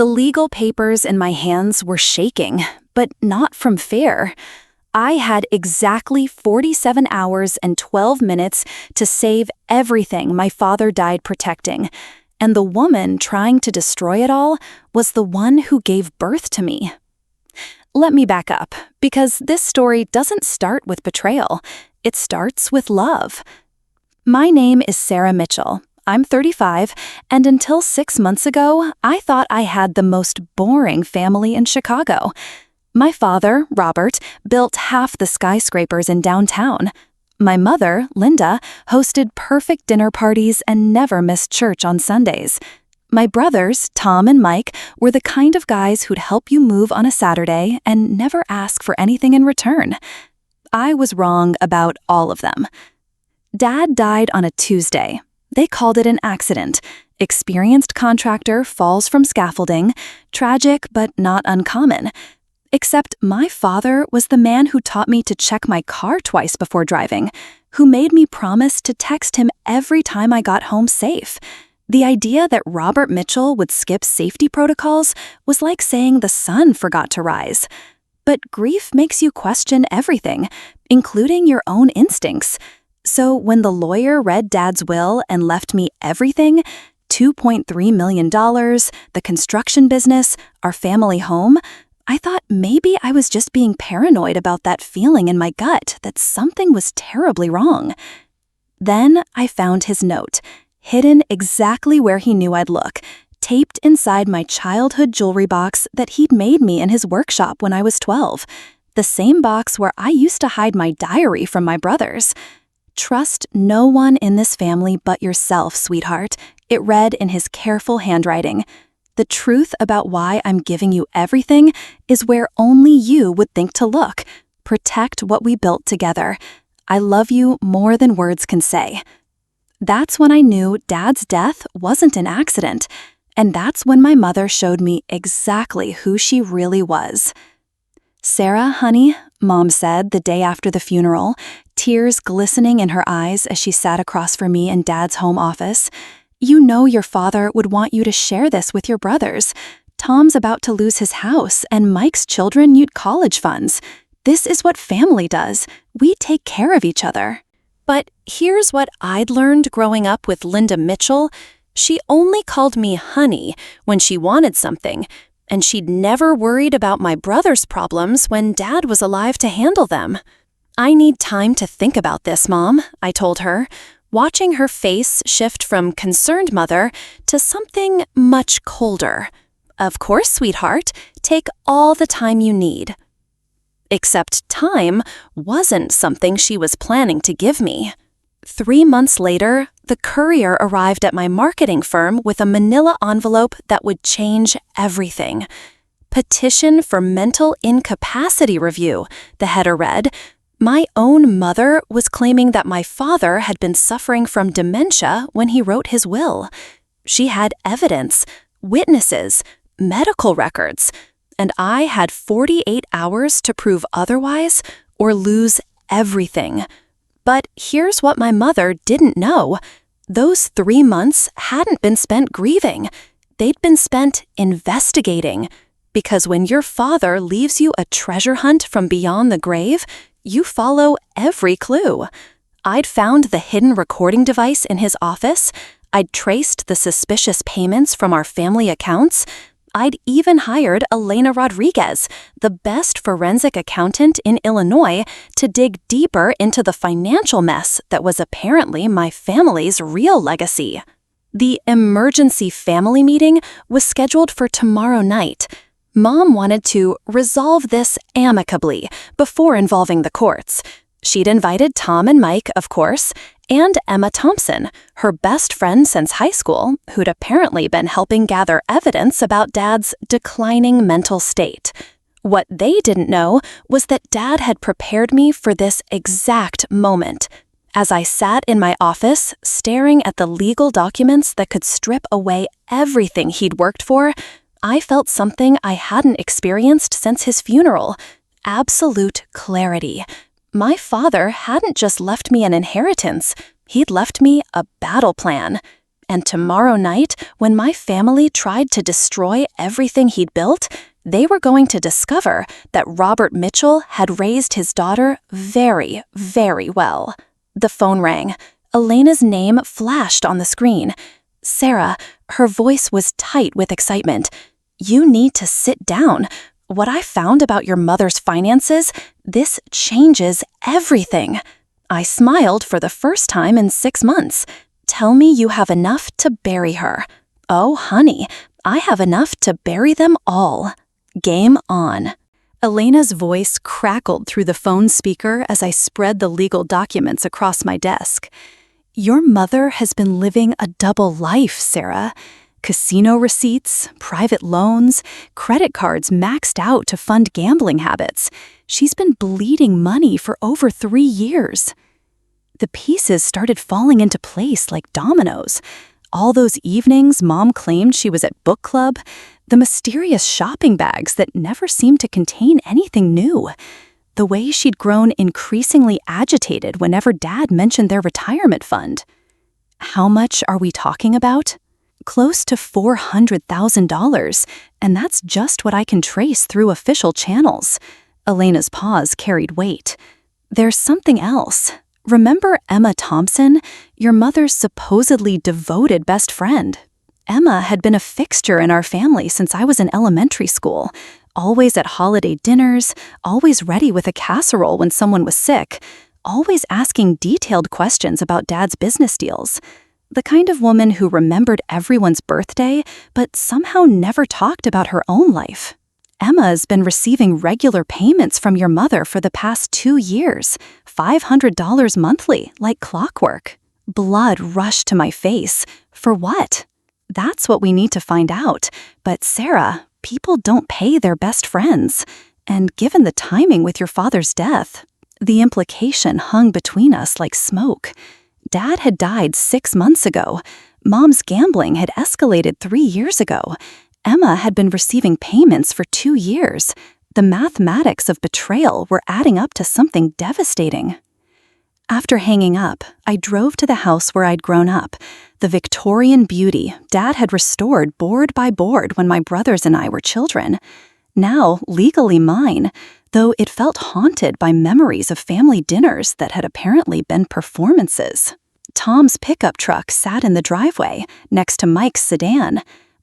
The legal papers in my hands were shaking, but not from fear. I had exactly 47 hours and 12 minutes to save everything my father died protecting, and the woman trying to destroy it all was the one who gave birth to me. Let me back up, because this story doesn't start with betrayal. It starts with love. My name is Sarah Mitchell. I'm 35, and until 6 months ago, I thought I had the most boring family in Chicago. My father, Robert, built half the skyscrapers in downtown. My mother, Linda, hosted perfect dinner parties and never missed church on Sundays. My brothers, Tom and Mike, were the kind of guys who'd help you move on a Saturday and never ask for anything in return. I was wrong about all of them. Dad died on a Tuesday. They called it an accident. Experienced contractor falls from scaffolding. Tragic, but not uncommon. Except my father was the man who taught me to check my car twice before driving, who made me promise to text him every time I got home safe. The idea that Robert Mitchell would skip safety protocols was like saying the sun forgot to rise. But grief makes you question everything, including your own instincts. So when the lawyer read Dad's will and left me everything, $2.3 million, the construction business, our family home, I thought maybe I was just being paranoid about that feeling in my gut that something was terribly wrong. Then I found his note, hidden exactly where he knew I'd look, taped inside my childhood jewelry box that he'd made me in his workshop when I was 12, the same box where I used to hide my diary from my brothers. "Trust no one in this family but yourself, sweetheart," it read in his careful handwriting. "The truth about why I'm giving you everything is where only you would think to look. Protect what we built together. I love you more than words can say." That's when I knew Dad's death wasn't an accident, and that's when my mother showed me exactly who she really was. "Sarah, honey," Mom said the day after the funeral, tears glistening in her eyes as she sat across from me in Dad's home office, "you know your father would want you to share this with your brothers. Tom's about to lose his house, and Mike's children need college funds. This is what family does. We take care of each other." But here's what I'd learned growing up with Linda Mitchell. She only called me honey when she wanted something, and she'd never worried about my brother's problems when Dad was alive to handle them. "I need time to think about this, Mom," I told her, watching her face shift from concerned mother to something much colder. "Of course, sweetheart, take all the time you need." Except time wasn't something she was planning to give me. 3 months later, the courier arrived at my marketing firm with a manila envelope that would change everything. "Petition for mental incapacity review," the header read. My own mother was claiming that my father had been suffering from dementia when he wrote his will. She had evidence, witnesses, medical records, and I had 48 hours to prove otherwise or lose everything. But here's what my mother didn't know. Those 3 months hadn't been spent grieving. They'd been spent investigating. Because when your father leaves you a treasure hunt from beyond the grave, you follow every clue. I'd found the hidden recording device in his office. I'd traced the suspicious payments from our family accounts. I'd even hired Elena Rodriguez, the best forensic accountant in Illinois, to dig deeper into the financial mess that was apparently my family's real legacy. The emergency family meeting was scheduled for tomorrow night. Mom wanted to resolve this amicably before involving the courts. She'd invited Tom and Mike, of course, and Emma Thompson, her best friend since high school, who'd apparently been helping gather evidence about Dad's declining mental state. What they didn't know was that Dad had prepared me for this exact moment. As I sat in my office, staring at the legal documents that could strip away everything he'd worked for, I felt something I hadn't experienced since his funeral: absolute clarity. My father hadn't just left me an inheritance, he'd left me a battle plan. And tomorrow night, when my family tried to destroy everything he'd built, they were going to discover that Robert Mitchell had raised his daughter very, very well. The phone rang. Elena's name flashed on the screen. Sarah, her voice was tight with excitement. "You need to sit down. What I found about your mother's finances, this changes everything." I smiled for the first time in 6 months. "Tell me you have enough to bury her." "Oh, honey, I have enough to bury them all." Game on. Elena's voice crackled through the phone speaker as I spread the legal documents across my desk. "Your mother has been living a double life, Sarah. Casino receipts, private loans, credit cards maxed out to fund gambling habits. She's been bleeding money for over 3 years." The pieces started falling into place like dominoes. All those evenings Mom claimed she was at book club, the mysterious shopping bags that never seemed to contain anything new, the way she'd grown increasingly agitated whenever Dad mentioned their retirement fund. How much are we talking about? Close to $400,000, and that's just what I can trace through official channels. Elena's pause carried weight. "There's something else. Remember Emma Thompson, your mother's supposedly devoted best friend? Emma had been a fixture in our family since I was in elementary school, always at holiday dinners, always ready with a casserole when someone was sick, always asking detailed questions about Dad's business deals. The kind of woman who remembered everyone's birthday, but somehow never talked about her own life. Emma's been receiving regular payments from your mother for the past 2 years, $500 monthly, like clockwork." Blood rushed to my face. For what? That's what we need to find out. But Sarah, people don't pay their best friends. And given the timing with your father's death, the implication hung between us like smoke. Dad had died 6 months ago. Mom's gambling had escalated 3 years ago. Emma had been receiving payments for 2 years. The mathematics of betrayal were adding up to something devastating. After hanging up, I drove to the house where I'd grown up, the Victorian beauty Dad had restored board by board when my brothers and I were children. Now legally mine, though it felt haunted by memories of family dinners that had apparently been performances. Tom's pickup truck sat in the driveway, next to Mike's sedan.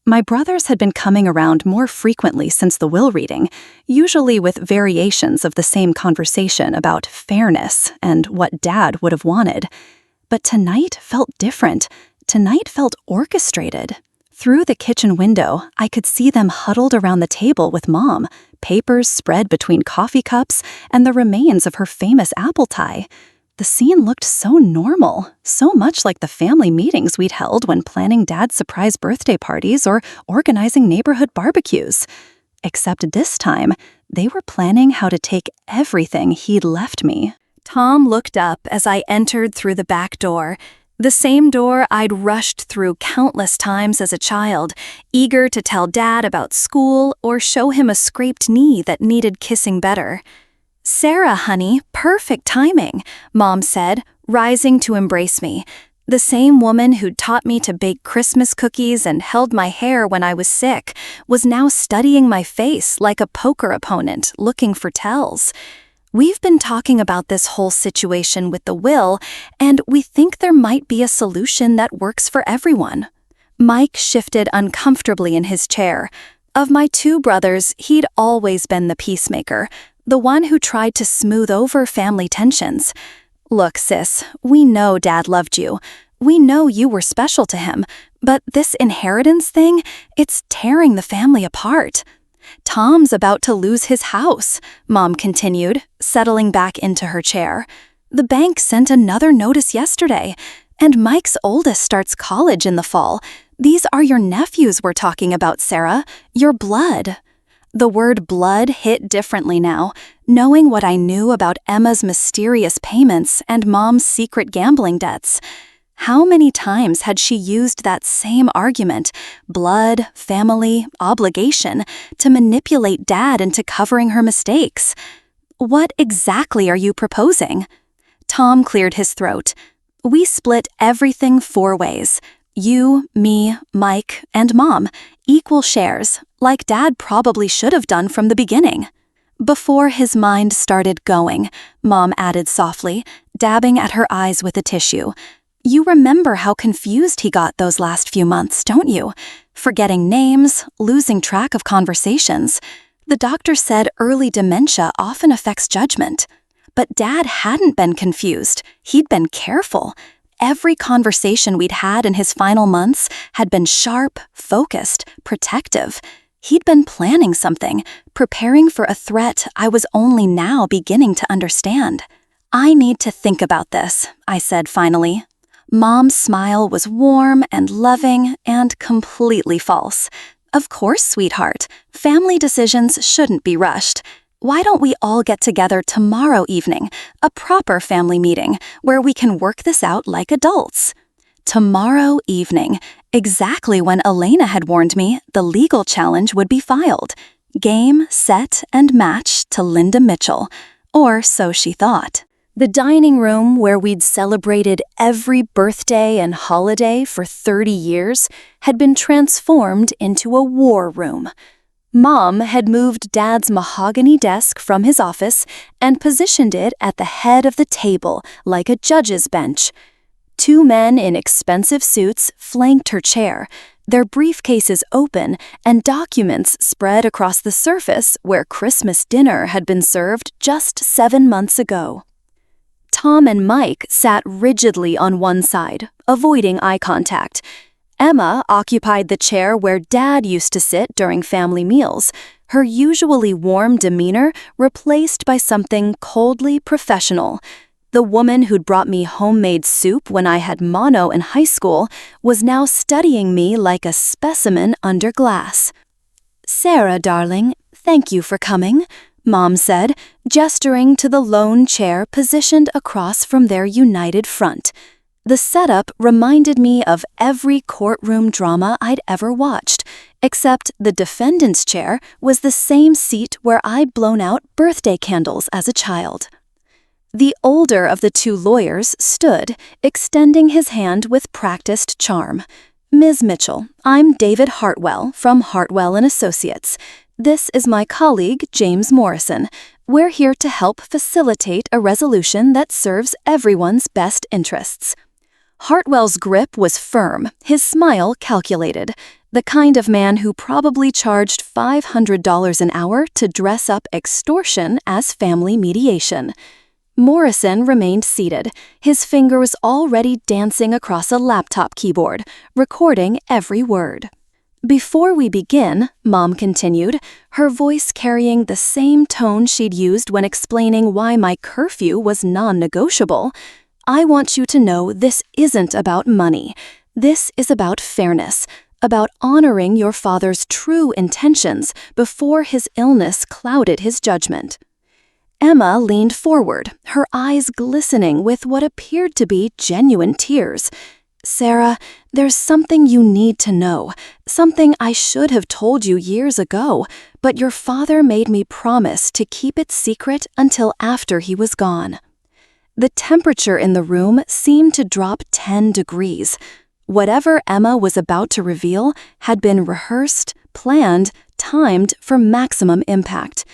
My brothers had been coming around more frequently since the will reading, usually with variations of the same conversation about fairness and what Dad would have wanted. But tonight felt different. Tonight felt orchestrated. Through the kitchen window, I could see them huddled around the table with Mom, papers spread between coffee cups and the remains of her famous apple pie. The scene looked so normal, so much like the family meetings we'd held when planning Dad's surprise birthday parties or organizing neighborhood barbecues. Except this time, they were planning how to take everything he'd left me. Tom looked up as I entered through the back door, the same door I'd rushed through countless times as a child, eager to tell Dad about school or show him a scraped knee that needed kissing better. "Sarah, honey, perfect timing," Mom said, rising to embrace me. The same woman who'd taught me to bake Christmas cookies and held my hair when I was sick was now studying my face like a poker opponent looking for tells. "We've been talking about this whole situation with the will, and we think there might be a solution that works for everyone." Mike shifted uncomfortably in his chair. Of my 2 brothers, he'd always been the peacemaker, the one who tried to smooth over family tensions. "Look, sis, we know Dad loved you. We know you were special to him, but this inheritance thing, it's tearing the family apart. Tom's about to lose his house," Mom continued, settling back into her chair. "The bank sent another notice yesterday, and Mike's oldest starts college in the fall. These are your nephews we're talking about, Sarah, your blood." The word blood hit differently now, knowing what I knew about Emma's mysterious payments and Mom's secret gambling debts. How many times had she used that same argument, blood, family, obligation, to manipulate Dad into covering her mistakes? "What exactly are you proposing?" Tom cleared his throat. "We split everything 4 ways. You, me, Mike, and Mom, equal shares, like Dad probably should have done from the beginning. Before his mind started going, Mom added softly, dabbing at her eyes with a tissue. You remember how confused he got those last few months, don't you? Forgetting names, losing track of conversations. The doctor said early dementia often affects judgment. But Dad hadn't been confused. He'd been careful. Every conversation we'd had in his final months had been sharp, focused, protective. He'd been planning something, preparing for a threat I was only now beginning to understand. I need to think about this, I said finally. Mom's smile was warm and loving and completely false. Of course, sweetheart, family decisions shouldn't be rushed. Why don't we all get together tomorrow evening, a proper family meeting, where we can work this out like adults? Tomorrow evening, exactly when Elena had warned me the legal challenge would be filed. Game, set, and match to Linda Mitchell. Or so she thought. The dining room where we'd celebrated every birthday and holiday for 30 years had been transformed into a war room. Mom had moved Dad's mahogany desk from his office and positioned it at the head of the table like a judge's bench. 2 men in expensive suits flanked her chair, their briefcases open and documents spread across the surface where Christmas dinner had been served just 7 months ago. Tom and Mike sat rigidly on one side, avoiding eye contact. Emma occupied the chair where Dad used to sit during family meals, her usually warm demeanor replaced by something coldly professional. The woman who'd brought me homemade soup when I had mono in high school was now studying me like a specimen under glass. "Sarah, darling, thank you for coming," Mom said, gesturing to the lone chair positioned across from their united front. The setup reminded me of every courtroom drama I'd ever watched, except the defendant's chair was the same seat where I'd blown out birthday candles as a child. The older of the 2 lawyers stood, extending his hand with practiced charm. "Ms. Mitchell, I'm David Hartwell from Hartwell & Associates. This is my colleague, James Morrison. We're here to help facilitate a resolution that serves everyone's best interests." Hartwell's grip was firm, his smile calculated, the kind of man who probably charged $500 an hour to dress up extortion as family mediation. Morrison remained seated, his fingers already dancing across a laptop keyboard, recording every word. "Before we begin," Mom continued, her voice carrying the same tone she'd used when explaining why my curfew was non-negotiable, "I want you to know this isn't about money. This is about fairness, about honoring your father's true intentions before his illness clouded his judgment." Emma leaned forward, her eyes glistening with what appeared to be genuine tears. "Sarah, there's something you need to know, something I should have told you years ago, but your father made me promise to keep it secret until after he was gone." The temperature in the room seemed to drop 10 degrees. Whatever Emma was about to reveal had been rehearsed, planned, timed for maximum impact.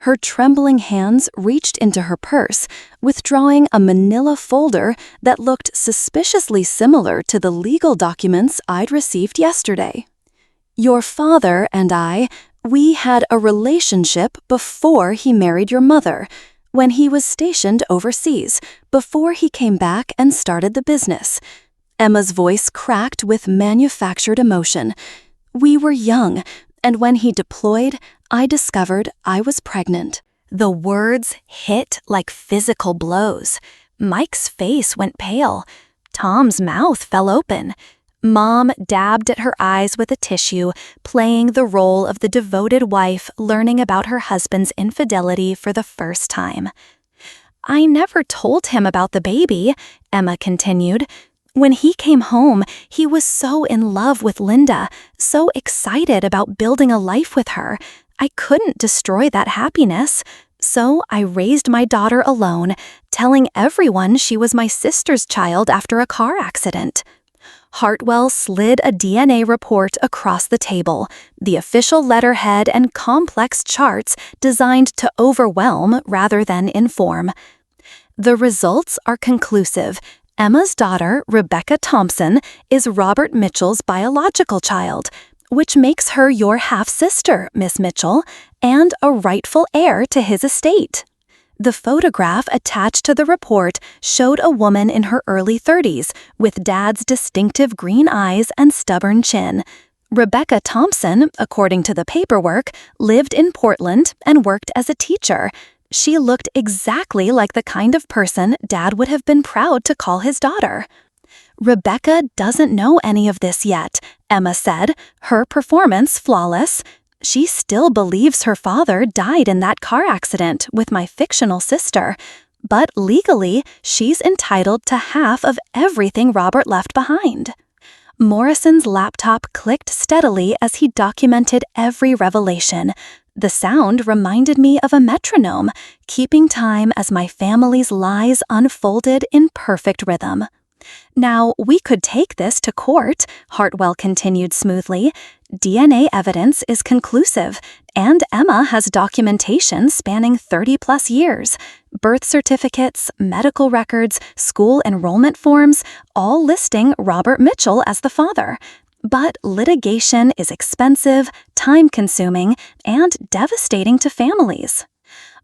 Her trembling hands reached into her purse, withdrawing a manila folder that looked suspiciously similar to the legal documents I'd received yesterday. "Your father and we had a relationship before he married your mother, when he was stationed overseas, before he came back and started the business." Emma's voice cracked with manufactured emotion. "We were young, and when he deployed, I discovered I was pregnant." The words hit like physical blows. Mike's face went pale. Tom's mouth fell open. Mom dabbed at her eyes with a tissue, playing the role of the devoted wife learning about her husband's infidelity for the first time. "I never told him about the baby," Emma continued. "When he came home, he was so in love with Linda, so excited about building a life with her. I couldn't destroy that happiness. So I raised my daughter alone, telling everyone she was my sister's child after a car accident." Hartwell slid a DNA report across the table, the official letterhead and complex charts designed to overwhelm rather than inform. The results are conclusive. Emma's daughter, Rebecca Thompson, is Robert Mitchell's biological child, which makes her your half-sister, Miss Mitchell, and a rightful heir to his estate. The photograph attached to the report showed a woman in her early 30s with Dad's distinctive green eyes and stubborn chin. Rebecca Thompson, according to the paperwork, lived in Portland and worked as a teacher. She looked exactly like the kind of person Dad would have been proud to call his daughter. Rebecca doesn't know any of this yet, Emma said, her performance flawless. She still believes her father died in that car accident with my fictional sister, but legally, she's entitled to half of everything Robert left behind. Morrison's laptop clicked steadily as he documented every revelation. The sound reminded me of a metronome, keeping time as my family's lies unfolded in perfect rhythm. Now, we could take this to court, Hartwell continued smoothly. DNA evidence is conclusive, and Emma has documentation spanning 30-plus years. Birth certificates, medical records, school enrollment forms, all listing Robert Mitchell as the father. But litigation is expensive, time-consuming, and devastating to families.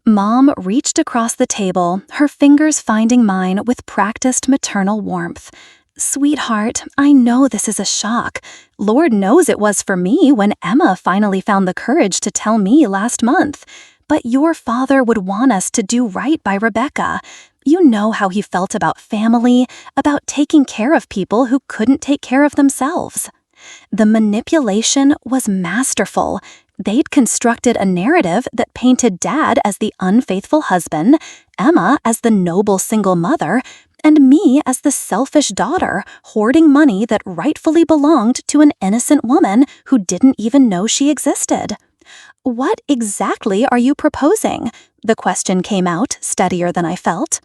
Mom reached across the table, her fingers finding mine with practiced maternal warmth. Sweetheart, I know this is a shock. Lord knows it was for me when Emma finally found the courage to tell me last month. But your father would want us to do right by Rebecca. You know how he felt about family, about taking care of people who couldn't take care of themselves. The manipulation was masterful. They'd constructed a narrative that painted Dad as the unfaithful husband, Emma as the noble single mother, and me as the selfish daughter hoarding money that rightfully belonged to an innocent woman who didn't even know she existed. What exactly are you proposing? The question came out, steadier than I felt.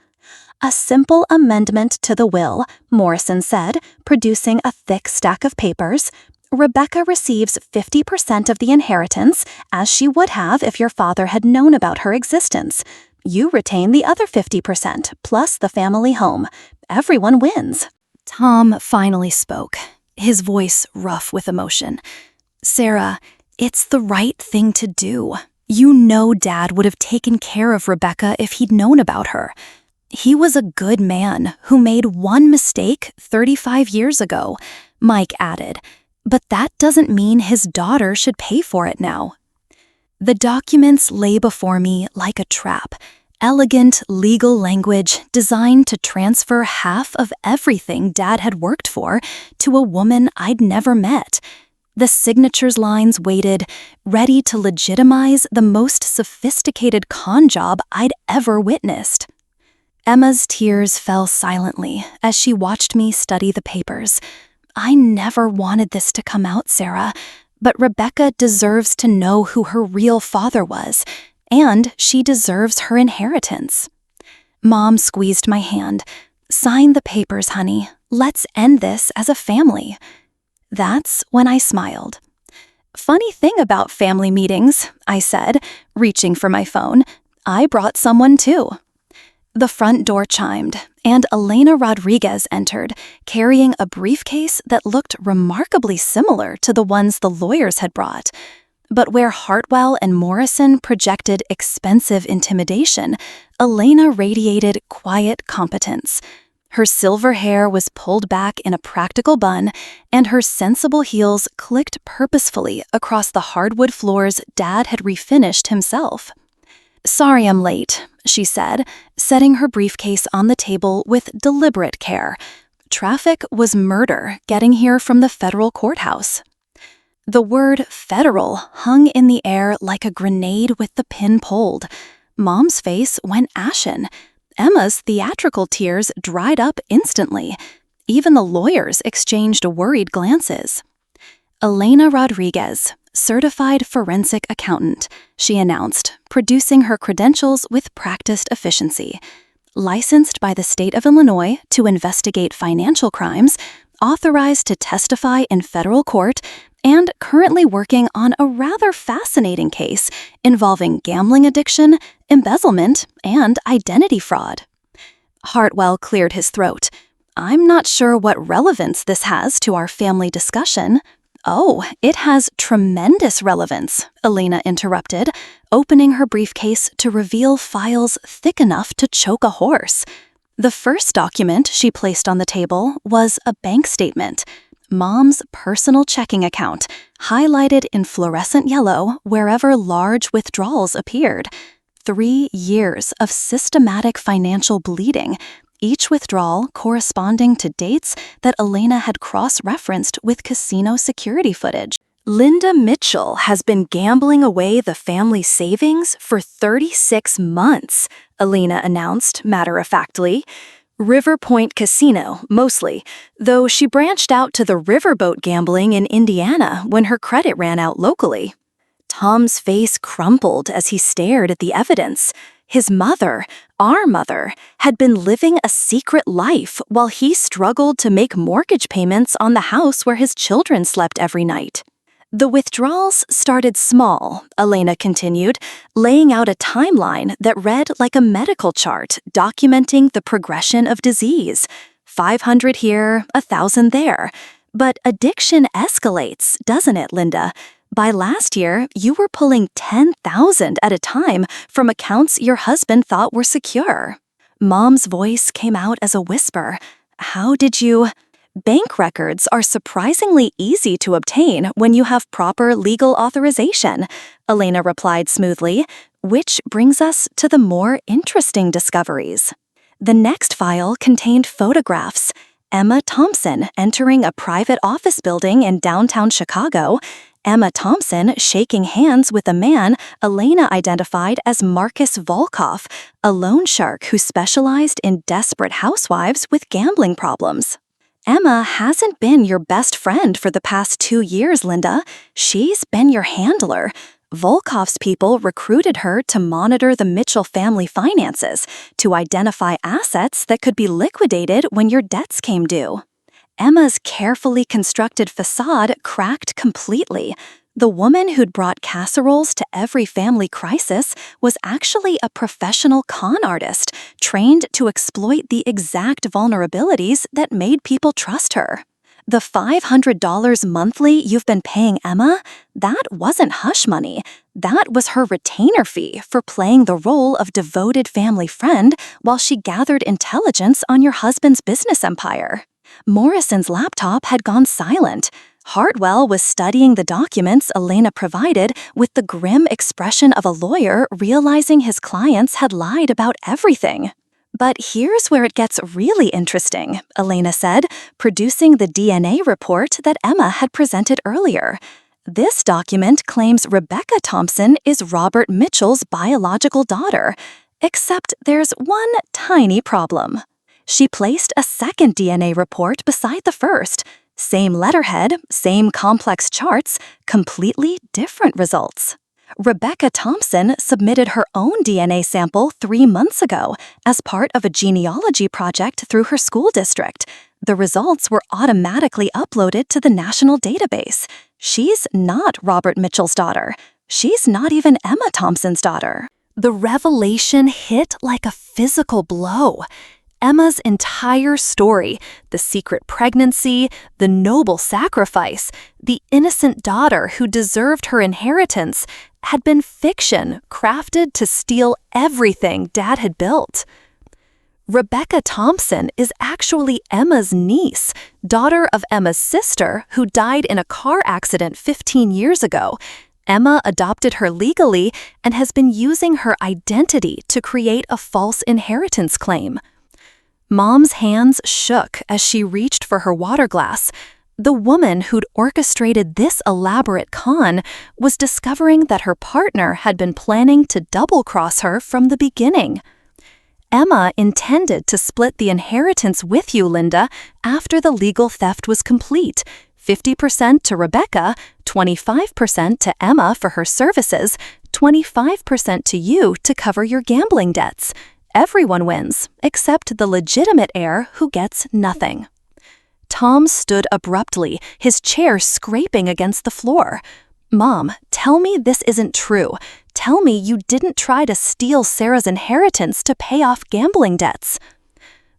A simple amendment to the will, Morrison said, producing a thick stack of papers. Rebecca receives 50% of the inheritance, as she would have if your father had known about her existence. You retain the other 50%, plus the family home. Everyone wins. Tom finally spoke, his voice rough with emotion. Sarah, it's the right thing to do. You know Dad would have taken care of Rebecca if he'd known about her. He was a good man who made one mistake 35 years ago, Mike added. But that doesn't mean his daughter should pay for it now. The documents lay before me like a trap, elegant legal language designed to transfer half of everything Dad had worked for to a woman I'd never met. The signatures lines waited, ready to legitimize the most sophisticated con job I'd ever witnessed. Emma's tears fell silently as she watched me study the papers. I never wanted this to come out, Sarah, but Rebecca deserves to know who her real father was, and she deserves her inheritance. Mom squeezed my hand. Sign the papers, honey. Let's end this as a family. That's when I smiled. Funny thing about family meetings, I said, reaching for my phone. I brought someone too. The front door chimed, and Elena Rodriguez entered, carrying a briefcase that looked remarkably similar to the ones the lawyers had brought. But where Hartwell and Morrison projected expensive intimidation, Elena radiated quiet competence. Her silver hair was pulled back in a practical bun, and her sensible heels clicked purposefully across the hardwood floors Dad had refinished himself. Sorry I'm late, she said, setting her briefcase on the table with deliberate care. Traffic was murder getting here from the federal courthouse. The word federal hung in the air like a grenade with the pin pulled. Mom's face went ashen. Emma's theatrical tears dried up instantly. Even the lawyers exchanged worried glances. Elena Rodriguez, certified forensic accountant, she announced, producing her credentials with practiced efficiency. Licensed by the state of Illinois to investigate financial crimes, authorized to testify in federal court, and currently working on a rather fascinating case involving gambling addiction, embezzlement, and identity fraud. Hartwell cleared his throat. I'm not sure what relevance this has to our family discussion. Oh, it has tremendous relevance, Elena interrupted, opening her briefcase to reveal files thick enough to choke a horse. The first document she placed on the table was a bank statement, Mom's personal checking account, highlighted in fluorescent yellow wherever large withdrawals appeared. 3 years of systematic financial bleeding, each withdrawal corresponding to dates that Elena had cross-referenced with casino security footage. Linda Mitchell has been gambling away the family savings for 36 months, Elena announced matter-of-factly. River Point Casino, mostly, though she branched out to the riverboat gambling in Indiana when her credit ran out locally. Tom's face crumpled as he stared at the evidence. His mother, our mother, had been living a secret life while he struggled to make mortgage payments on the house where his children slept every night. The withdrawals started small, Elena continued, laying out a timeline that read like a medical chart documenting the progression of disease. 500 here, 1,000 there. But addiction escalates, doesn't it, Linda? By last year, you were pulling 10,000 at a time from accounts your husband thought were secure. Mom's voice came out as a whisper. How did you... Bank records are surprisingly easy to obtain when you have proper legal authorization, Elena replied smoothly, which brings us to the more interesting discoveries. The next file contained photographs. Emma Thompson entering a private office building in downtown Chicago, Emma Thompson shaking hands with a man Elena identified as Marcus Volkov, a loan shark who specialized in desperate housewives with gambling problems. Emma hasn't been your best friend for the past 2 years, Linda. She's been your handler. Volkov's people recruited her to monitor the Mitchell family finances, to identify assets that could be liquidated when your debts came due. Emma's carefully constructed facade cracked completely. The woman who'd brought casseroles to every family crisis was actually a professional con artist, trained to exploit the exact vulnerabilities that made people trust her. The $500 monthly you've been paying Emma, that wasn't hush money. That was her retainer fee for playing the role of devoted family friend while she gathered intelligence on your husband's business empire. Morrison's laptop had gone silent. Hartwell was studying the documents Elena provided with the grim expression of a lawyer realizing his clients had lied about everything. But here's where it gets really interesting, Elena said, producing the DNA report that Emma had presented earlier. This document claims Rebecca Thompson is Robert Mitchell's biological daughter, except there's one tiny problem. She placed a second DNA report beside the first. Same letterhead, same complex charts, completely different results. Rebecca Thompson submitted her own DNA sample 3 months ago as part of a genealogy project through her school district. The results were automatically uploaded to the national database. She's not Robert Mitchell's daughter. She's not even Emma Thompson's daughter. The revelation hit like a physical blow. Emma's entire story, the secret pregnancy, the noble sacrifice, the innocent daughter who deserved her inheritance, had been fiction crafted to steal everything Dad had built. Rebecca Thompson is actually Emma's niece, daughter of Emma's sister who died in a car accident 15 years ago. Emma adopted her legally and has been using her identity to create a false inheritance claim. Mom's hands shook as she reached for her water glass. The woman who'd orchestrated this elaborate con was discovering that her partner had been planning to double-cross her from the beginning. Emma intended to split the inheritance with you, Linda, after the legal theft was complete. 50% to Rebecca, 25% to Emma for her services, 25% to you to cover your gambling debts. Everyone wins, except the legitimate heir who gets nothing. Tom stood abruptly, his chair scraping against the floor. "Mom, tell me this isn't true. Tell me you didn't try to steal Sarah's inheritance to pay off gambling debts."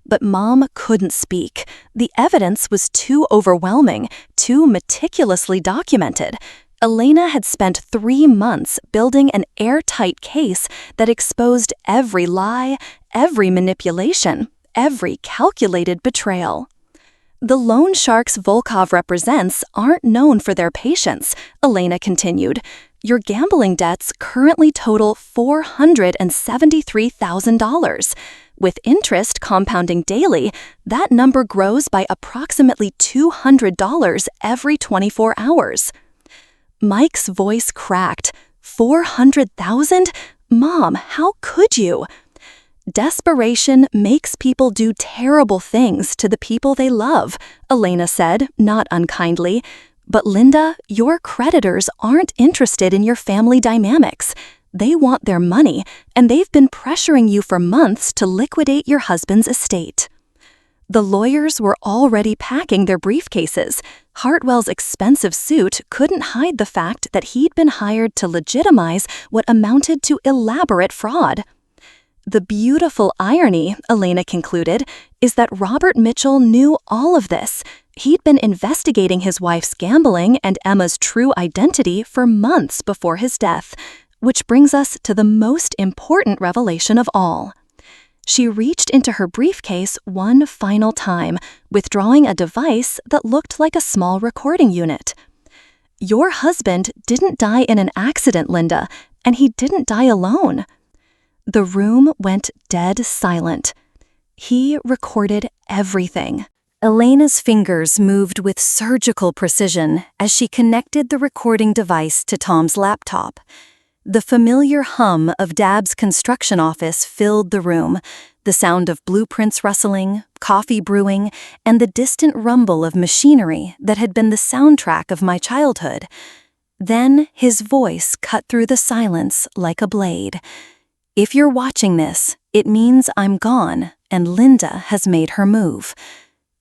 But Mom couldn't speak. The evidence was too overwhelming, too meticulously documented. Elena had spent 3 months building an airtight case that exposed every lie, every manipulation, every calculated betrayal. "The loan sharks Volkov represents aren't known for their patience," Elena continued. "Your gambling debts currently total $473,000. With interest compounding daily, that number grows by approximately $200 every 24 hours. Mike's voice cracked. "400,000? Mom, how could you?" "Desperation makes people do terrible things to the people they love," Elena said, not unkindly. "But Linda, your creditors aren't interested in your family dynamics. They want their money, and they've been pressuring you for months to liquidate your husband's estate." The lawyers were already packing their briefcases. Hartwell's expensive suit couldn't hide the fact that he'd been hired to legitimize what amounted to elaborate fraud. "The beautiful irony," Elena concluded, "is that Robert Mitchell knew all of this. He'd been investigating his wife's gambling and Emma's true identity for months before his death. Which brings us to the most important revelation of all." She reached into her briefcase one final time, withdrawing a device that looked like a small recording unit. "Your husband didn't die in an accident, Linda, and he didn't die alone." The room went dead silent. He recorded everything. Elena's fingers moved with surgical precision as she connected the recording device to Tom's laptop. The familiar hum of Dab's construction office filled the room, the sound of blueprints rustling, coffee brewing, and the distant rumble of machinery that had been the soundtrack of my childhood. Then his voice cut through the silence like a blade. "If you're watching this, it means I'm gone and Linda has made her move."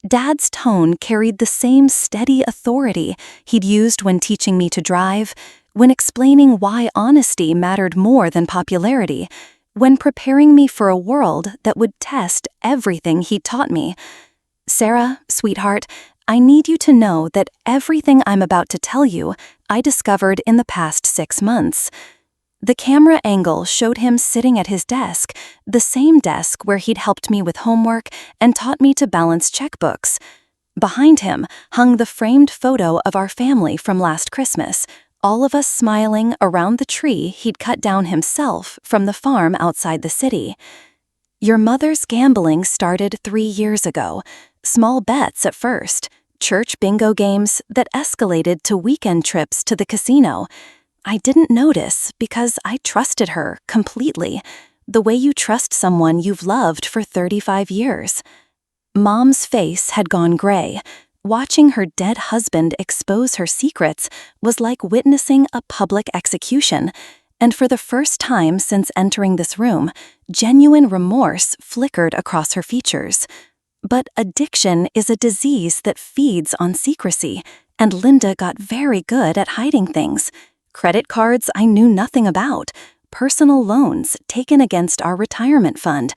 Dad's tone carried the same steady authority he'd used when teaching me to drive, when explaining why honesty mattered more than popularity, when preparing me for a world that would test everything he taught me. "Sarah, sweetheart, I need you to know that everything I'm about to tell you, I discovered in the past 6 months." The camera angle showed him sitting at his desk, the same desk where he'd helped me with homework and taught me to balance checkbooks. Behind him hung the framed photo of our family from last Christmas, all of us smiling around the tree he'd cut down himself from the farm outside the city. "Your mother's gambling started 3 years ago. Small bets at first, church bingo games that escalated to weekend trips to the casino. I didn't notice because I trusted her completely, the way you trust someone you've loved for 35 years. Mom's face had gone gray. Watching her dead husband expose her secrets was like witnessing a public execution, and for the first time since entering this room, genuine remorse flickered across her features. But addiction is a disease that feeds on secrecy, and Linda got very good at hiding things. Credit cards I knew nothing about, personal loans taken against our retirement fund.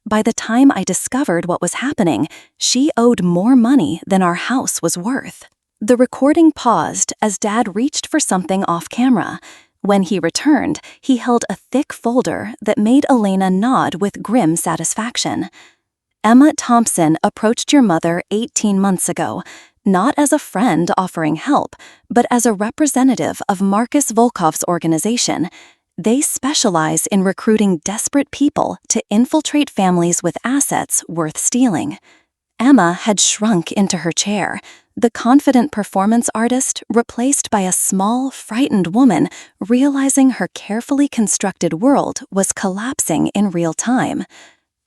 By the time I discovered what was happening, she owed more money than our house was worth." The recording paused as Dad reached for something off camera. When he returned, he held a thick folder that made Elena nod with grim satisfaction. "Emma Thompson approached your mother 18 months ago, not as a friend offering help, but as a representative of Marcus Volkov's organization. They specialize in recruiting desperate people to infiltrate families with assets worth stealing." Emma had shrunk into her chair, the confident performance artist replaced by a small, frightened woman realizing her carefully constructed world was collapsing in real time.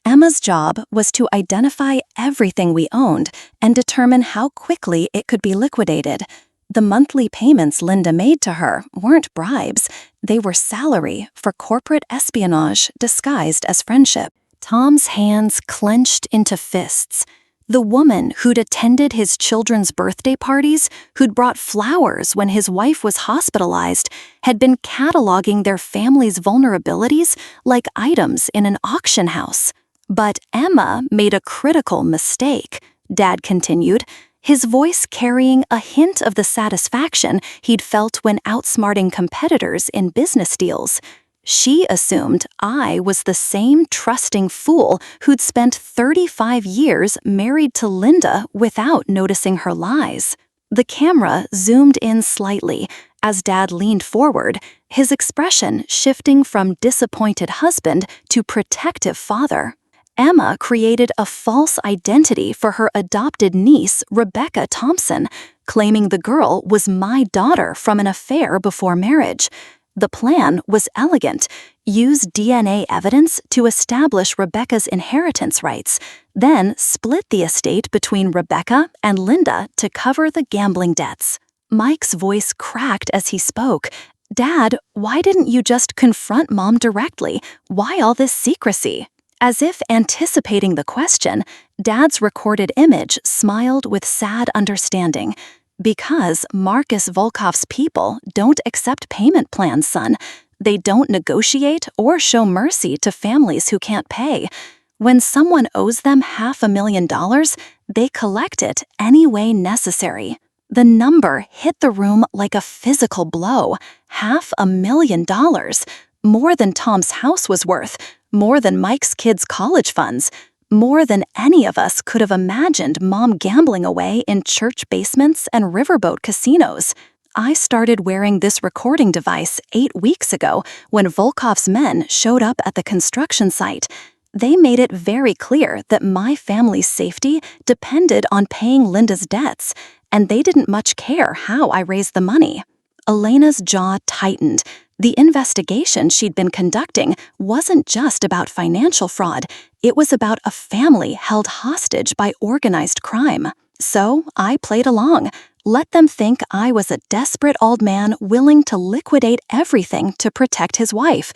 Emma's job was to identify everything we owned and determine how quickly it could be liquidated. The monthly payments Linda made to her weren't bribes, they were salary for corporate espionage disguised as friendship. Tom's hands clenched into fists. The woman who'd attended his children's birthday parties, who'd brought flowers when his wife was hospitalized, had been cataloging their family's vulnerabilities like items in an auction house. But Emma made a critical mistake, Dad continued, his voice carrying a hint of the satisfaction he'd felt when outsmarting competitors in business deals. She assumed I was the same trusting fool who'd spent 35 years married to Linda without noticing her lies. The camera zoomed in slightly as Dad leaned forward, his expression shifting from disappointed husband to protective father. Emma created a false identity for her adopted niece, Rebecca Thompson, claiming the girl was my daughter from an affair before marriage. The plan was elegant. Use DNA evidence to establish Rebecca's inheritance rights, then split the estate between Rebecca and Linda to cover the gambling debts. Mike's voice cracked as he spoke. Dad, why didn't you just confront Mom directly? Why all this secrecy? As if anticipating the question, Dad's recorded image smiled with sad understanding. Because Marcus Volkov's people don't accept payment plans, son. They don't negotiate or show mercy to families who can't pay. When someone owes them $500,000, they collect it any way necessary. The number hit the room like a physical blow. $500,000. More than Tom's house was worth. More than Mike's kids' college funds. More than any of us could have imagined Mom gambling away in church basements and riverboat casinos. I started wearing this recording device 8 weeks ago when Volkov's men showed up at the construction site. They made it very clear that my family's safety depended on paying Linda's debts, and they didn't much care how I raised the money. Elena's jaw tightened. The investigation she'd been conducting wasn't just about financial fraud. It was about a family held hostage by organized crime. So I played along. Let them think I was a desperate old man willing to liquidate everything to protect his wife.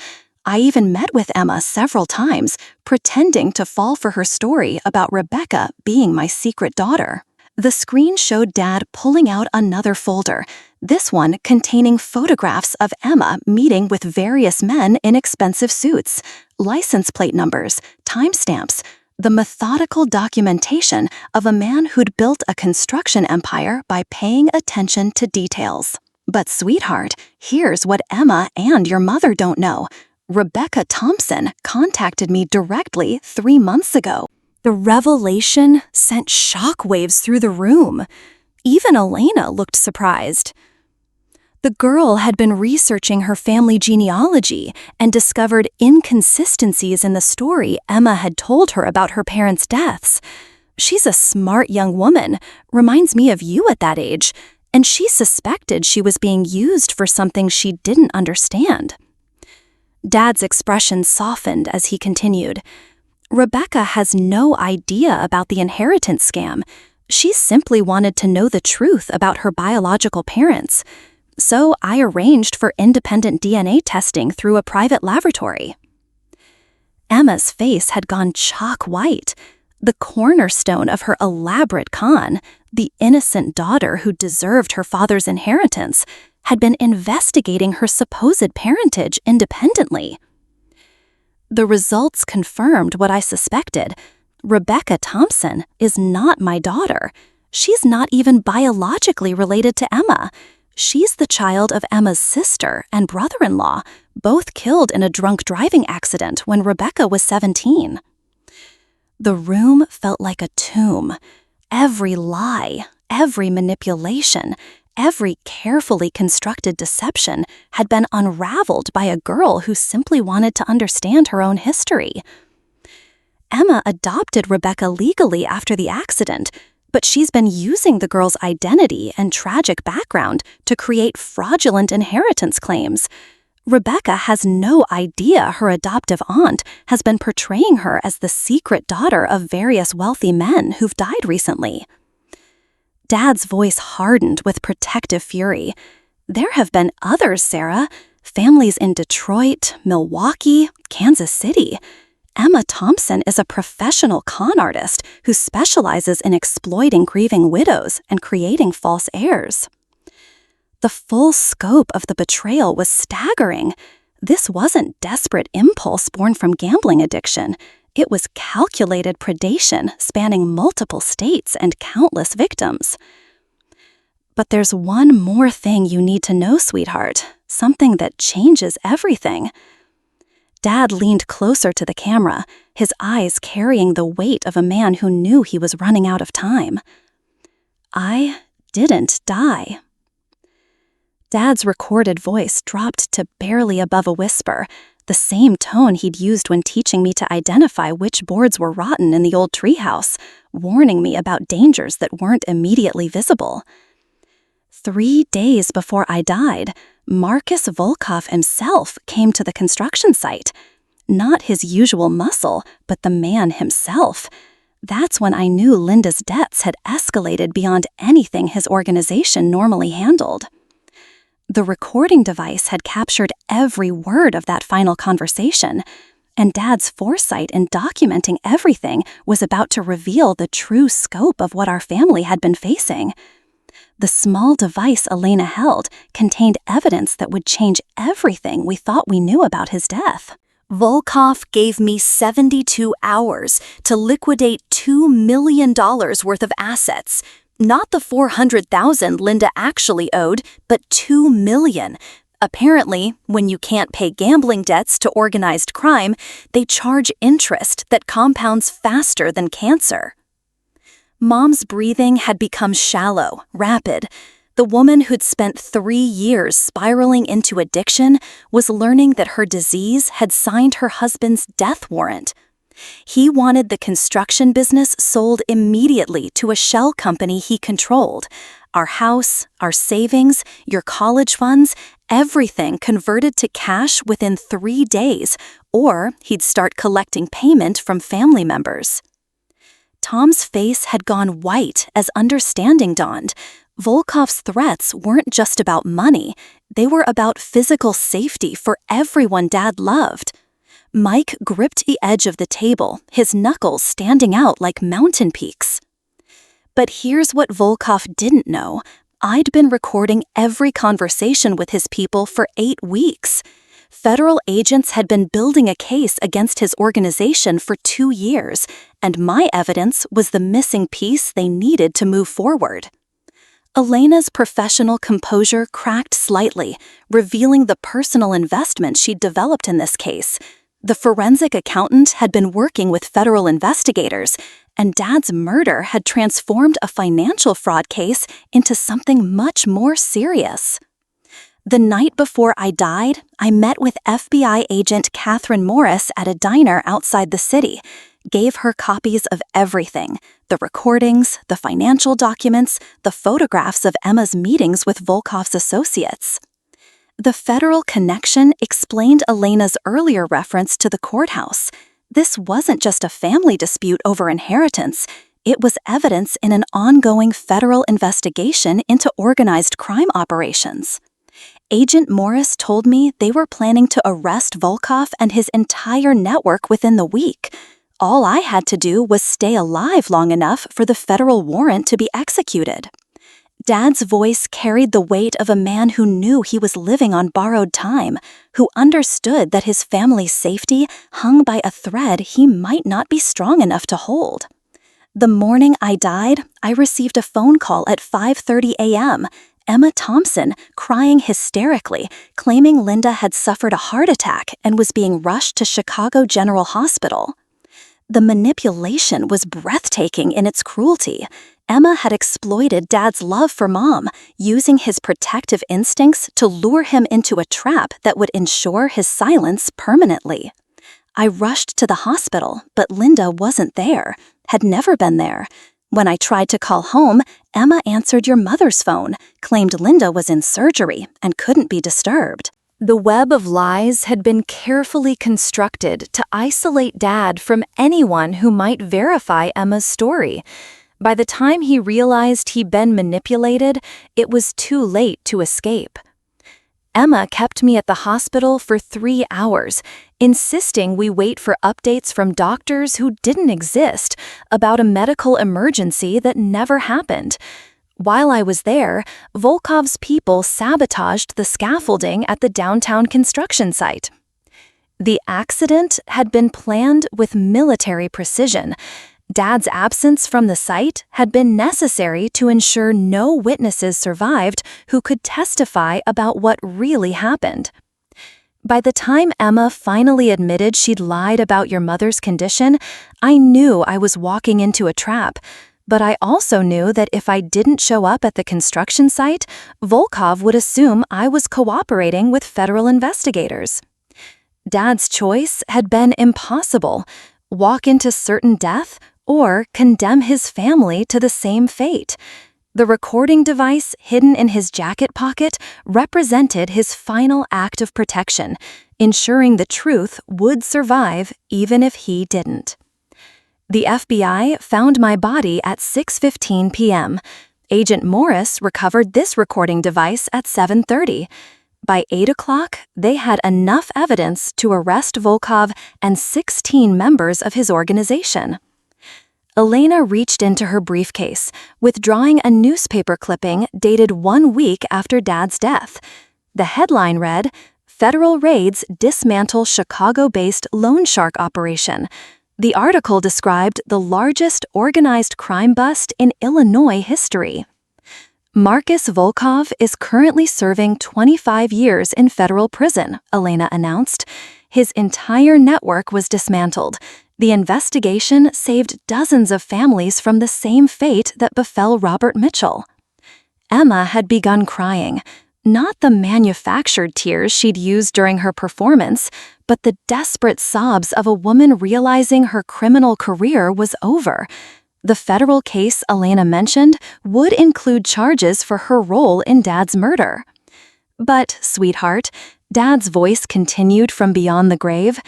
I even met with Emma several times, pretending to fall for her story about Rebecca being my secret daughter. The screen showed Dad pulling out another folder, this one containing photographs of Emma meeting with various men in expensive suits, license plate numbers, timestamps, the methodical documentation of a man who'd built a construction empire by paying attention to details. But sweetheart, here's what Emma and your mother don't know. Rebecca Thompson contacted me directly 3 months ago. The revelation sent shockwaves through the room. Even Elena looked surprised. The girl had been researching her family genealogy and discovered inconsistencies in the story Emma had told her about her parents' deaths. She's a smart young woman, reminds me of you at that age, and she suspected she was being used for something she didn't understand. Dad's expression softened as he continued. Rebecca has no idea about the inheritance scam. She simply wanted to know the truth about her biological parents. So I arranged for independent DNA testing through a private laboratory. Emma's face had gone chalk white. The cornerstone of her elaborate con, the innocent daughter who deserved her father's inheritance, had been investigating her supposed parentage independently. The results confirmed what I suspected. Rebecca Thompson is not my daughter. She's not even biologically related to Emma. She's the child of Emma's sister and brother-in-law, both killed in a drunk driving accident when Rebecca was 17. The room felt like a tomb. Every lie, every manipulation, every carefully constructed deception had been unraveled by a girl who simply wanted to understand her own history. Emma adopted Rebecca legally after the accident, but she's been using the girl's identity and tragic background to create fraudulent inheritance claims. Rebecca has no idea her adoptive aunt has been portraying her as the secret daughter of various wealthy men who've died recently. Dad's voice hardened with protective fury. There have been others, Sarah. Families in Detroit, Milwaukee, Kansas City. Emma Thompson is a professional con artist who specializes in exploiting grieving widows and creating false heirs. The full scope of the betrayal was staggering. This wasn't desperate impulse born from gambling addiction. It was calculated predation spanning multiple states and countless victims. But there's one more thing you need to know, sweetheart, something that changes everything. Dad leaned closer to the camera, his eyes carrying the weight of a man who knew he was running out of time. I didn't die. Dad's recorded voice dropped to barely above a whisper, the same tone he'd used when teaching me to identify which boards were rotten in the old treehouse, warning me about dangers that weren't immediately visible. 3 days before I died, Marcus Volkov himself came to the construction site. Not his usual muscle, but the man himself. That's when I knew Linda's debts had escalated beyond anything his organization normally handled. The recording device had captured every word of that final conversation, and Dad's foresight in documenting everything was about to reveal the true scope of what our family had been facing. The small device Elena held contained evidence that would change everything we thought we knew about his death. Volkov gave me 72 hours to liquidate $2 million worth of assets. Not the $400,000 Linda actually owed, but $2 million. Apparently, when you can't pay gambling debts to organized crime, they charge interest that compounds faster than cancer. Mom's breathing had become shallow, rapid. The woman who'd spent 3 years spiraling into addiction was learning that her disease had signed her husband's death warrant. He wanted the construction business sold immediately to a shell company he controlled. Our house, our savings, your college funds, everything converted to cash within 3 days, or he'd start collecting payment from family members. Tom's face had gone white as understanding dawned. Volkov's threats weren't just about money. They were about physical safety for everyone Dad loved. Mike gripped the edge of the table, his knuckles standing out like mountain peaks. But here's what Volkov didn't know. I'd been recording every conversation with his people for 8 weeks. Federal agents had been building a case against his organization for 2 years, and my evidence was the missing piece they needed to move forward. Elena's professional composure cracked slightly, revealing the personal investment she'd developed in this case. The forensic accountant had been working with federal investigators, and Dad's murder had transformed a financial fraud case into something much more serious. The night before I died, I met with FBI agent Catherine Morris at a diner outside the city, gave her copies of everything, the recordings, the financial documents, the photographs of Emma's meetings with Volkov's associates. The federal connection explained Elena's earlier reference to the courthouse. This wasn't just a family dispute over inheritance. It was evidence in an ongoing federal investigation into organized crime operations. Agent Morris told me they were planning to arrest Volkov and his entire network within the week. All I had to do was stay alive long enough for the federal warrant to be executed. Dad's voice carried the weight of a man who knew he was living on borrowed time, who understood that his family's safety hung by a thread he might not be strong enough to hold. The morning I died, I received a phone call at 5:30 a.m., Emma Thompson crying hysterically, claiming Linda had suffered a heart attack and was being rushed to Chicago General Hospital. The manipulation was breathtaking in its cruelty. Emma had exploited Dad's love for Mom, using his protective instincts to lure him into a trap that would ensure his silence permanently. I rushed to the hospital, but Linda wasn't there, had never been there. When I tried to call home, Emma answered your mother's phone, claimed Linda was in surgery and couldn't be disturbed. The web of lies had been carefully constructed to isolate Dad from anyone who might verify Emma's story. By the time he realized he'd been manipulated, it was too late to escape. Emma kept me at the hospital for 3 hours, insisting we wait for updates from doctors who didn't exist about a medical emergency that never happened. While I was there, Volkov's people sabotaged the scaffolding at the downtown construction site. The accident had been planned with military precision. Dad's absence from the site had been necessary to ensure no witnesses survived who could testify about what really happened. By the time Emma finally admitted she'd lied about your mother's condition, I knew I was walking into a trap. But I also knew that if I didn't show up at the construction site, Volkov would assume I was cooperating with federal investigators. Dad's choice had been impossible: walk into certain death or condemn his family to the same fate. The recording device hidden in his jacket pocket represented his final act of protection, ensuring the truth would survive even if he didn't. The FBI found my body at 6:15 p.m. Agent Morris recovered this recording device at 7:30. By 8 o'clock, they had enough evidence to arrest Volkov and 16 members of his organization. Elena reached into her briefcase, withdrawing a newspaper clipping dated 1 week after Dad's death. The headline read, "Federal Raids Dismantle Chicago-Based Loan Shark Operation." The article described the largest organized crime bust in Illinois history. Marcus Volkov is currently serving 25 years in federal prison, Elena announced. His entire network was dismantled. The investigation saved dozens of families from the same fate that befell Robert Mitchell. Emma had begun crying, not the manufactured tears she'd used during her performance, but the desperate sobs of a woman realizing her criminal career was over. The federal case Elena mentioned would include charges for her role in Dad's murder. "But, sweetheart," Dad's voice continued from beyond the grave,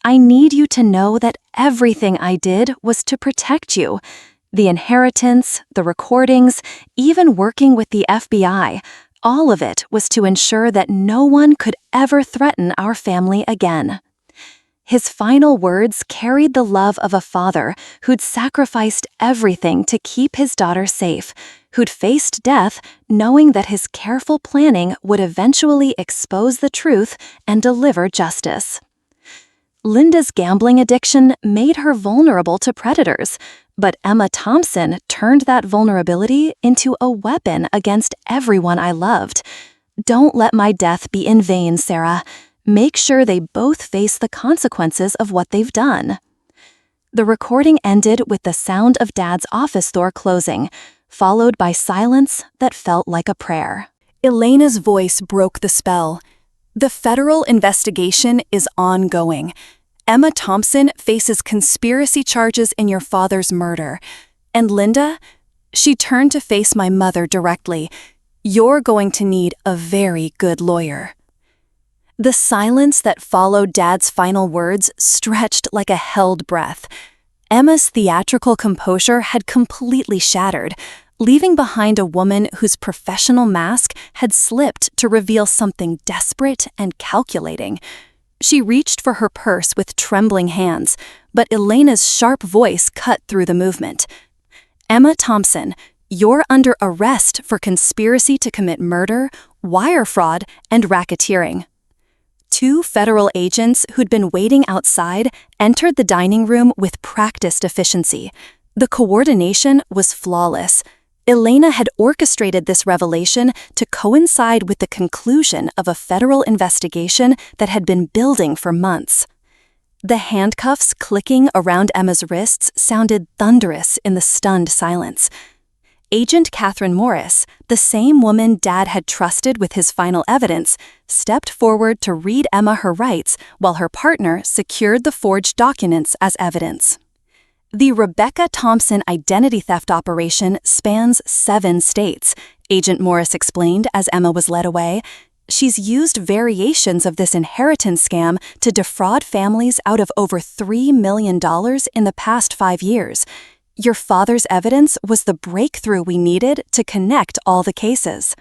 "I need you to know that everything I did was to protect you. The inheritance, the recordings, even working with the FBI, all of it was to ensure that no one could ever threaten our family again." His final words carried the love of a father who'd sacrificed everything to keep his daughter safe, who'd faced death knowing that his careful planning would eventually expose the truth and deliver justice. Linda's gambling addiction made her vulnerable to predators, but Emma Thompson turned that vulnerability into a weapon against everyone I loved. "Don't let my death be in vain, Sarah. Make sure they both face the consequences of what they've done." The recording ended with the sound of Dad's office door closing, followed by silence that felt like a prayer. Elena's voice broke the spell. "The federal investigation is ongoing. Emma Thompson faces conspiracy charges in your father's murder. And Linda?" She turned to face my mother directly. "You're going to need a very good lawyer." The silence that followed Dad's final words stretched like a held breath. Emma's theatrical composure had completely shattered, leaving behind a woman whose professional mask had slipped to reveal something desperate and calculating. She reached for her purse with trembling hands, but Elena's sharp voice cut through the movement. "Emma Thompson, you're under arrest for conspiracy to commit murder, wire fraud, and racketeering." Two federal agents who'd been waiting outside entered the dining room with practiced efficiency. The coordination was flawless. Elena had orchestrated this revelation to coincide with the conclusion of a federal investigation that had been building for months. The handcuffs clicking around Emma's wrists sounded thunderous in the stunned silence. Agent Catherine Morris, the same woman Dad had trusted with his final evidence, stepped forward to read Emma her rights while her partner secured the forged documents as evidence. The Rebecca Thompson identity theft operation spans 7 states, Agent Morris explained as Emma was led away. She's used variations of this inheritance scam to defraud families out of over $3 million in the past 5 years. Your father's evidence was the breakthrough we needed to connect all the cases.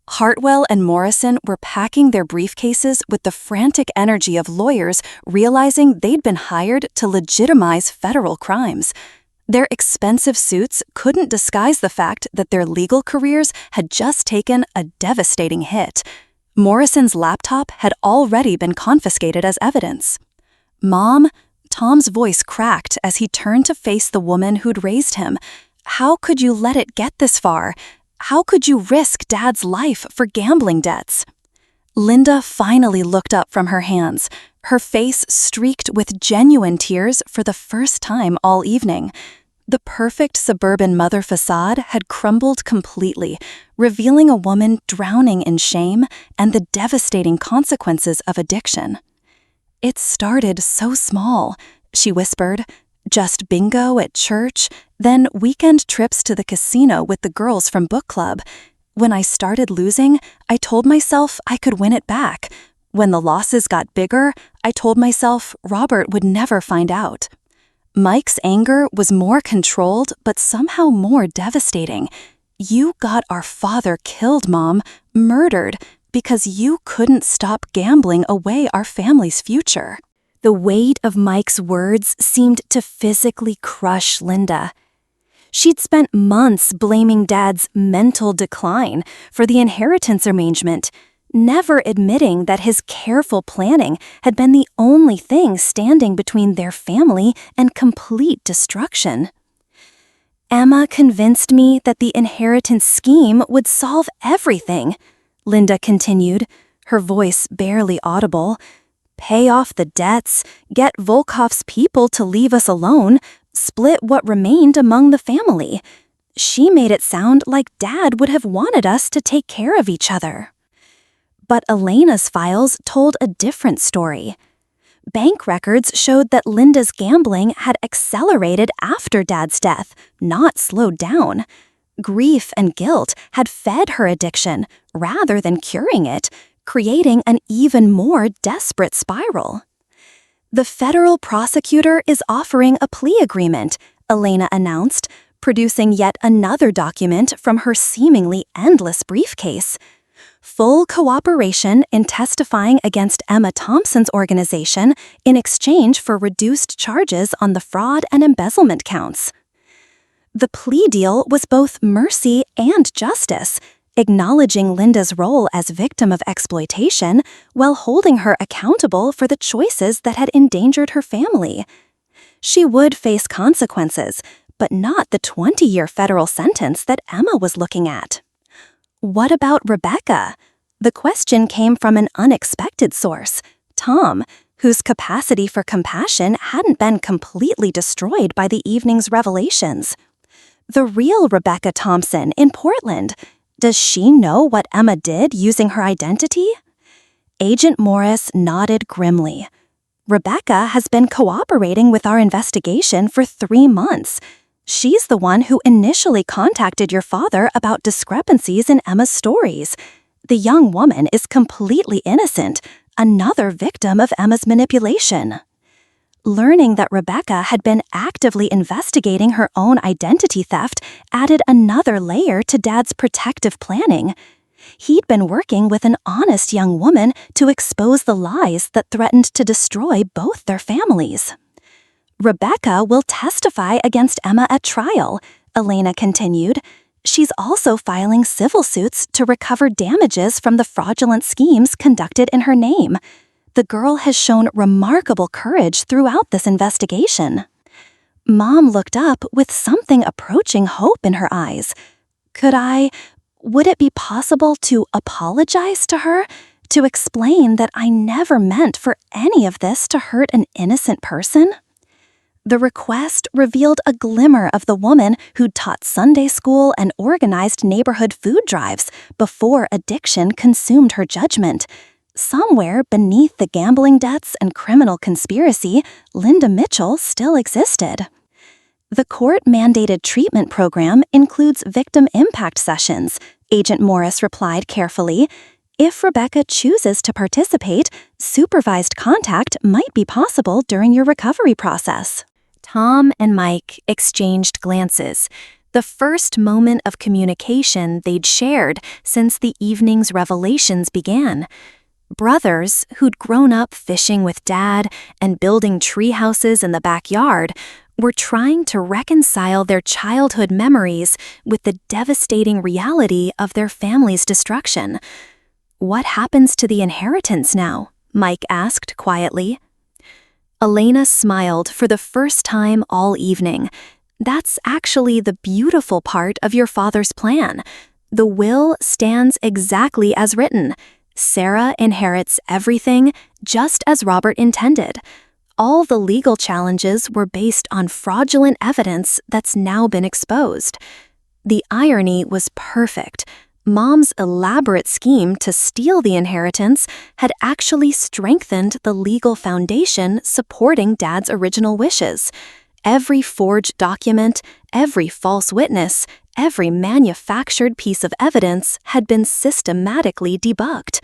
Hartwell and Morrison were packing their briefcases with the frantic energy of lawyers realizing they'd been hired to legitimize federal crimes. Their expensive suits couldn't disguise the fact that their legal careers had just taken a devastating hit. Morrison's laptop had already been confiscated as evidence. "Mom," Tom's voice cracked as he turned to face the woman who'd raised him. "How could you let it get this far? How could you risk Dad's life for gambling debts?" Linda finally looked up from her hands, her face streaked with genuine tears for the first time all evening. The perfect suburban mother facade had crumbled completely, revealing a woman drowning in shame and the devastating consequences of addiction. "It started so small," she whispered. "Just bingo at church, then weekend trips to the casino with the girls from book club. When I started losing, I told myself I could win it back. When the losses got bigger, I told myself Robert would never find out." Mike's anger was more controlled but somehow more devastating. "You got our father killed, Mom, murdered, because you couldn't stop gambling away our family's future." The weight of Mike's words seemed to physically crush Linda. She'd spent months blaming Dad's mental decline for the inheritance arrangement, never admitting that his careful planning had been the only thing standing between their family and complete destruction. "Emma convinced me that the inheritance scheme would solve everything," Linda continued, her voice barely audible. "Pay off the debts, get Volkov's people to leave us alone, split what remained among the family. She made it sound like Dad would have wanted us to take care of each other." But Elena's files told a different story. Bank records showed that Linda's gambling had accelerated after Dad's death, not slowed down. Grief and guilt had fed her addiction rather than curing it, creating an even more desperate spiral. "The federal prosecutor is offering a plea agreement," Elena announced, producing yet another document from her seemingly endless briefcase. "Full cooperation in testifying against Emma Thompson's organization in exchange for reduced charges on the fraud and embezzlement counts." The plea deal was both mercy and justice, acknowledging Linda's role as victim of exploitation while holding her accountable for the choices that had endangered her family. She would face consequences, but not the 20-year federal sentence that Emma was looking at. What about Rebecca? The question came from an unexpected source, Tom, whose capacity for compassion hadn't been completely destroyed by the evening's revelations. The real Rebecca Thompson in Portland. Does she know what Emma did using her identity? Agent Morris nodded grimly. "Rebecca has been cooperating with our investigation for 3 months. She's the one who initially contacted your father about discrepancies in Emma's stories. The young woman is completely innocent, another victim of Emma's manipulation." Learning that Rebecca had been actively investigating her own identity theft added another layer to Dad's protective planning. He'd been working with an honest young woman to expose the lies that threatened to destroy both their families. "Rebecca will testify against Emma at trial," Elena continued. "She's also filing civil suits to recover damages from the fraudulent schemes conducted in her name. The girl has shown remarkable courage throughout this investigation." Mom looked up with something approaching hope in her eyes. Would it be possible to apologize to her? To explain that I never meant for any of this to hurt an innocent person? The request revealed a glimmer of the woman who'd taught Sunday school and organized neighborhood food drives before addiction consumed her judgment. Somewhere beneath the gambling debts and criminal conspiracy, Linda Mitchell still existed. The court-mandated treatment program includes victim impact sessions, Agent Morris replied carefully. If Rebecca chooses to participate, supervised contact might be possible during your recovery process. Tom and Mike exchanged glances. the first moment of communication they'd shared since the evening's revelations began. Brothers who'd grown up fishing with Dad and building tree houses in the backyard were trying to reconcile their childhood memories with the devastating reality of their family's destruction. "What happens to the inheritance now?" Mike asked quietly. Elena smiled for the first time all evening. "That's actually the beautiful part of your father's plan. The will stands exactly as written. Sarah inherits everything just as Robert intended. All the legal challenges were based on fraudulent evidence that's now been exposed." The irony was perfect. Mom's elaborate scheme to steal the inheritance had actually strengthened the legal foundation supporting Dad's original wishes. Every forged document, every false witness, every manufactured piece of evidence had been systematically debunked.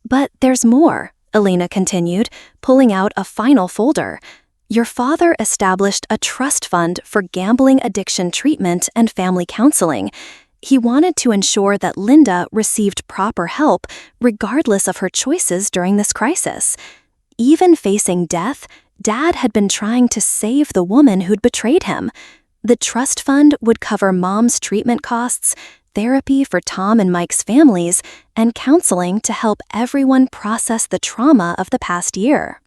"But there's more," Elena continued, pulling out a final folder. "Your father established a trust fund for gambling addiction treatment and family counseling. He wanted to ensure that Linda received proper help regardless of her choices during this crisis. Even facing death, Dad had been trying to save the woman who'd betrayed him. The trust fund would cover Mom's treatment costs, therapy for Tom and Mike's families, and counseling to help everyone process the trauma of the past year.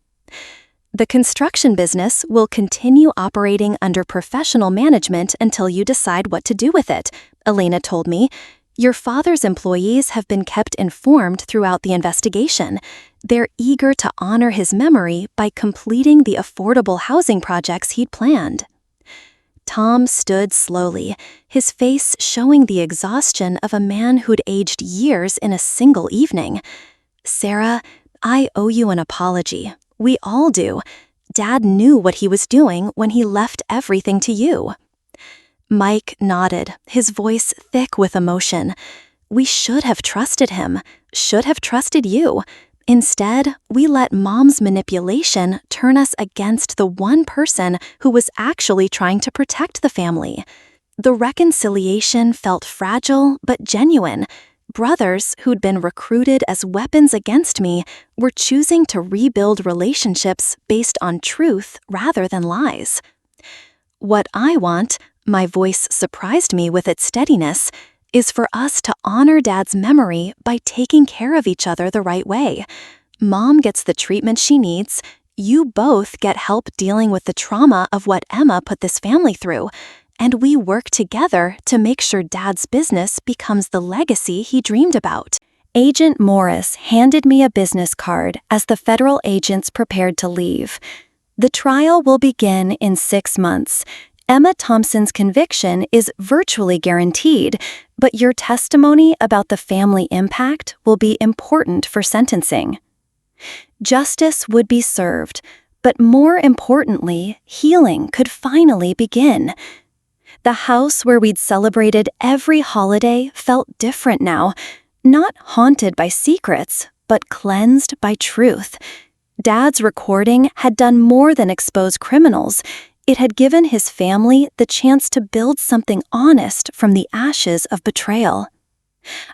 The construction business will continue operating under professional management until you decide what to do with it," Elena told me. "Your father's employees have been kept informed throughout the investigation. They're eager to honor his memory by completing the affordable housing projects he'd planned." Tom stood slowly, his face showing the exhaustion of a man who'd aged years in a single evening. "Sarah, I owe you an apology. We all do. Dad knew what he was doing when he left everything to you." Mike nodded, his voice thick with emotion. "We should have trusted him, should have trusted you. Instead, we let Mom's manipulation turn us against the one person who was actually trying to protect the family." The reconciliation felt fragile but genuine. Brothers who'd been recruited as weapons against me were choosing to rebuild relationships based on truth rather than lies. "What I want," my voice surprised me with its steadiness, "is for us to honor Dad's memory by taking care of each other the right way. Mom gets the treatment she needs. You both get help dealing with the trauma of what Emma put this family through. And we work together to make sure Dad's business becomes the legacy he dreamed about." Agent Morris handed me a business card as the federal agents prepared to leave. "The trial will begin in 6 months. Emma Thompson's conviction is virtually guaranteed, but your testimony about the family impact will be important for sentencing." Justice would be served, but more importantly, healing could finally begin. The house where we'd celebrated every holiday felt different now, not haunted by secrets, but cleansed by truth. Dad's recording had done more than expose criminals. It had given his family the chance to build something honest from the ashes of betrayal.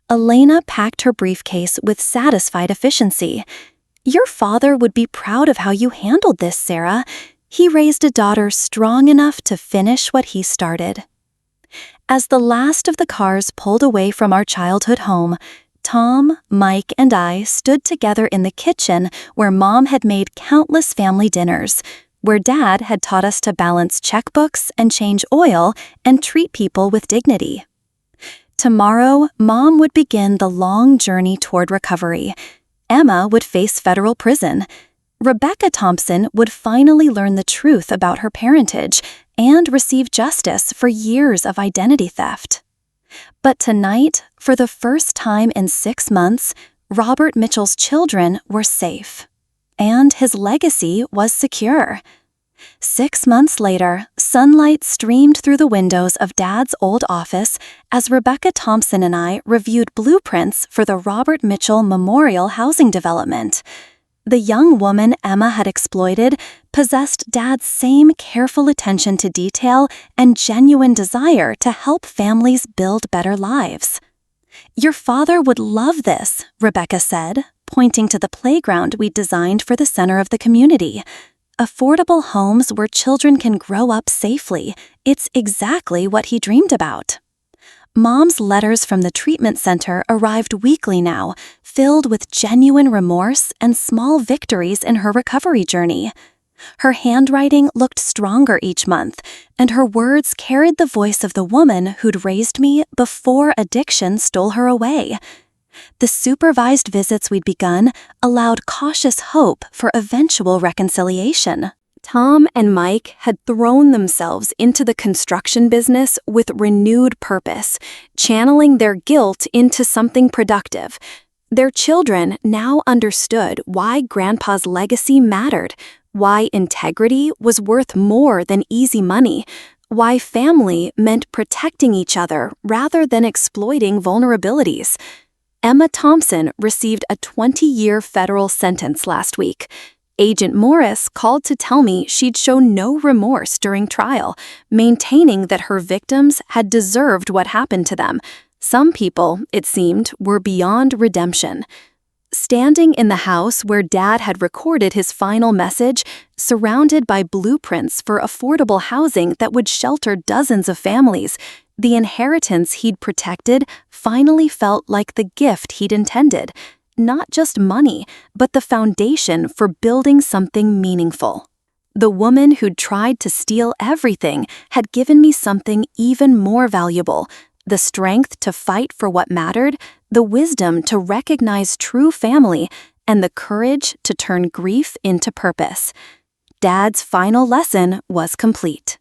Elena packed her briefcase with satisfied efficiency. "Your father would be proud of how you handled this, Sarah. He raised a daughter strong enough to finish what he started." As the last of the cars pulled away from our childhood home, Tom, Mike, and I stood together in the kitchen where Mom had made countless family dinners, where Dad had taught us to balance checkbooks and change oil and treat people with dignity. Tomorrow, Mom would begin the long journey toward recovery. Emma would face federal prison. Rebecca Thompson would finally learn the truth about her parentage and receive justice for years of identity theft. But tonight, for the first time in 6 months, Robert Mitchell's children were safe. And his legacy was secure. 6 months later, sunlight streamed through the windows of Dad's old office as Rebecca Thompson and I reviewed blueprints for the Robert Mitchell Memorial Housing Development. The young woman Emma had exploited possessed Dad's same careful attention to detail and genuine desire to help families build better lives. "Your father would love this," Rebecca said, pointing to the playground we'd designed for the center of the community. "Affordable homes where children can grow up safely. It's exactly what he dreamed about." Mom's letters from the treatment center arrived weekly now, filled with genuine remorse and small victories in her recovery journey. Her handwriting looked stronger each month, and her words carried the voice of the woman who'd raised me before addiction stole her away. The supervised visits we'd begun allowed cautious hope for eventual reconciliation. Tom and Mike had thrown themselves into the construction business with renewed purpose, channeling their guilt into something productive. Their children now understood why Grandpa's legacy mattered, why integrity was worth more than easy money, why family meant protecting each other rather than exploiting vulnerabilities. Emma Thompson received a 20-year federal sentence last week. Agent Morris called to tell me she'd show no remorse during trial, maintaining that her victims had deserved what happened to them. Some people, it seemed, were beyond redemption. Standing in the house where Dad had recorded his final message, surrounded by blueprints for affordable housing that would shelter dozens of families, the inheritance he'd protected finally felt like the gift he'd intended. Not just money, but the foundation for building something meaningful. The woman who'd tried to steal everything had given me something even more valuable: the strength to fight for what mattered, the wisdom to recognize true family, and the courage to turn grief into purpose. Dad's final lesson was complete.